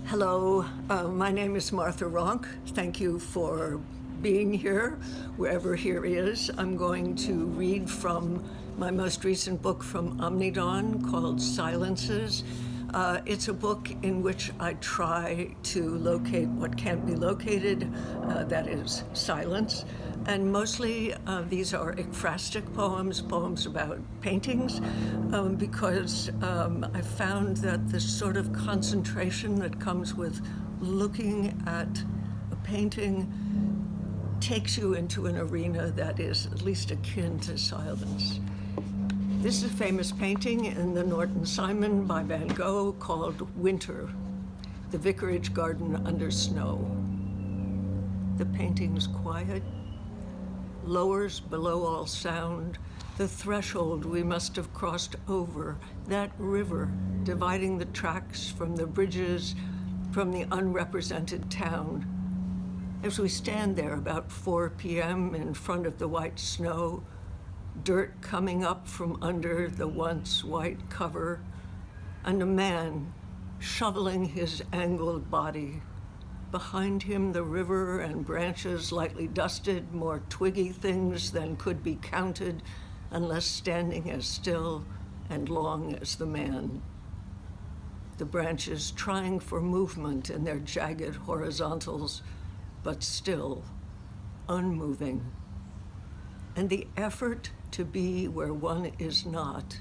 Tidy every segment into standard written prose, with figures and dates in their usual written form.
Hello, my name is Martha Ronk. Thank you for being here, wherever here is. I'm going to read from my most recent book from Omnidon called Silences. It's a book in which I try to locate what can't be located, that is silence. And mostly these are ekphrastic poems about paintings, because I found that the sort of concentration that comes with looking at a painting takes you into an arena that is at least akin to silence. This is a famous painting in the Norton Simon by Van Gogh called Winter, the Vicarage Garden Under Snow. The painting's quiet, lowers below all sound, the threshold we must have crossed over, that river dividing the tracks from the bridges from the unrepresented town. As we stand there about 4 p.m. in front of the white snow, dirt coming up from under the once white cover, and a man shoveling his angled body. Behind him, the river and branches lightly dusted, more twiggy things than could be counted unless standing as still and long as the man. The branches trying for movement in their jagged horizontals, but still unmoving. And the effort to be where one is not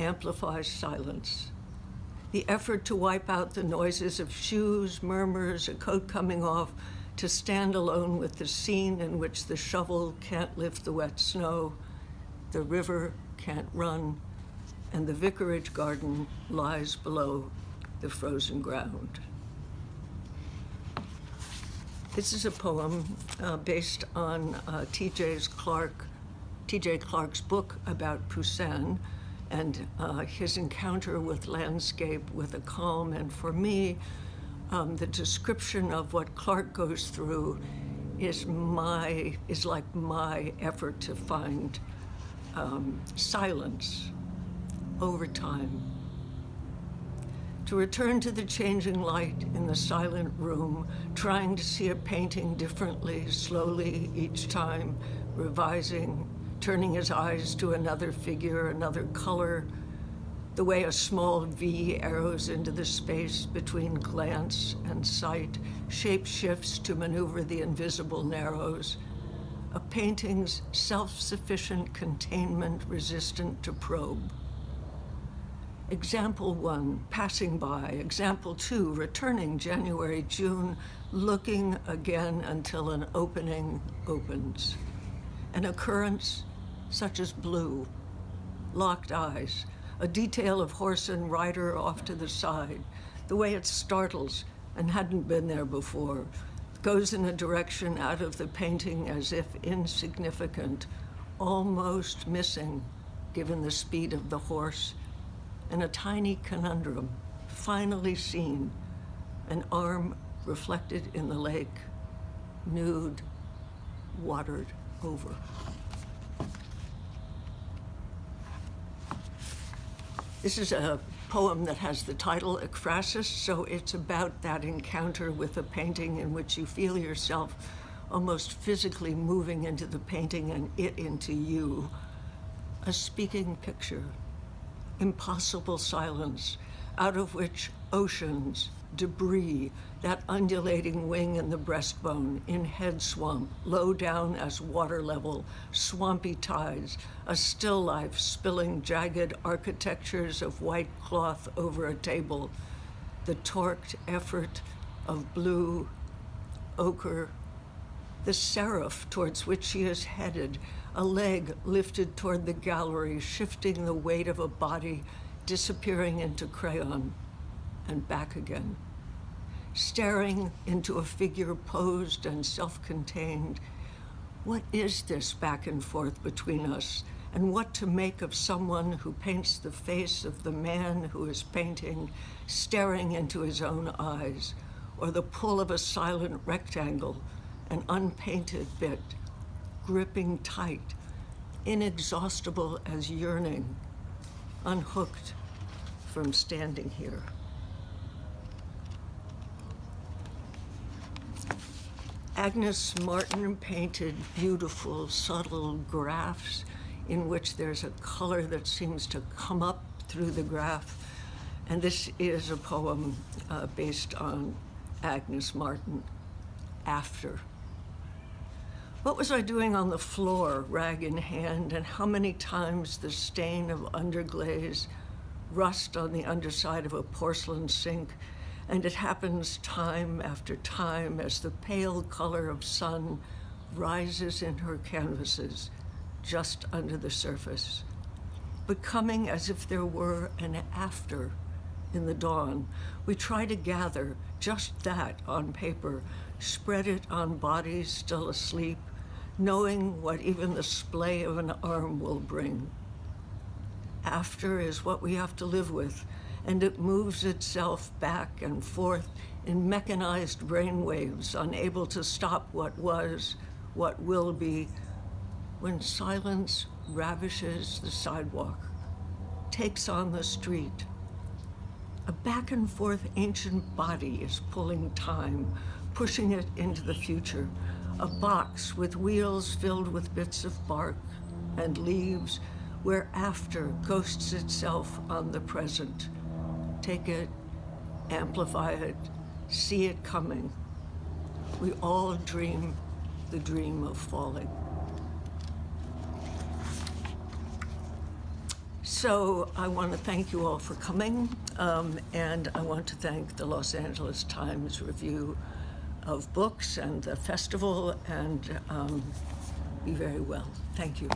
amplifies silence. The effort to wipe out the noises of shoes, murmurs, a coat coming off, to stand alone with the scene in which the shovel can't lift the wet snow, the river can't run, and the vicarage garden lies below the frozen ground. This is a poem based on T.J. Clarke's book about Poussin and his encounter with landscape with a calm. And for me, the description of what Clarke goes through is like my effort to find silence over time. To return to the changing light in the silent room, trying to see a painting differently, slowly each time, revising, turning his eyes to another figure, another color, the way a small V arrows into the space between glance and sight, shape shifts to maneuver the invisible narrows, a painting's self-sufficient containment resistant to probe. Example 1, passing by. Example 2, returning January, June, looking again until an opening opens. An occurrence such as blue, locked eyes, a detail of horse and rider off to the side, the way it startles and hadn't been there before, goes in a direction out of the painting as if insignificant, almost missing given the speed of the horse, and a tiny conundrum, finally seen, an arm reflected in the lake, nude, watered over. This is a poem that has the title Ekphrasis, so it's about that encounter with a painting in which you feel yourself almost physically moving into the painting and it into you. A speaking picture. Impossible silence, out of which oceans, debris, that undulating wing in the breastbone, in head swamp, low down as water level, swampy tides, a still life spilling jagged architectures of white cloth over a table, the torqued effort of blue, ochre, the seraph towards which she is headed, a leg lifted toward the gallery, shifting the weight of a body, disappearing into crayon, and back again. Staring into a figure posed and self-contained. What is this back and forth between us, and what to make of someone who paints the face of the man who is painting, staring into his own eyes, or the pull of a silent rectangle, an unpainted bit, gripping tight, inexhaustible as yearning, unhooked from standing here. Agnes Martin painted beautiful, subtle graphs in which there's a color that seems to come up through the graph. And this is a poem based on Agnes Martin, After. What was I doing on the floor, rag in hand, and how many times the stain of underglaze, rust on the underside of a porcelain sink, and it happens time after time as the pale color of sun rises in her canvases just under the surface, becoming as if there were an after in the dawn. We try to gather just that on paper, spread it on bodies still asleep, knowing what even the splay of an arm will bring. After is what we have to live with, and it moves itself back and forth in mechanized brainwaves, unable to stop what was, what will be, when silence ravishes the sidewalk, takes on the street. A back and forth ancient body is pulling time, pushing it into the future. A box with wheels filled with bits of bark and leaves, where after ghosts itself on the present. Take it, amplify it, see it coming. We all dream the dream of falling. So I want to thank you all for coming, and I want to thank the Los Angeles Times Review of Books and the festival, and be very well. Thank you.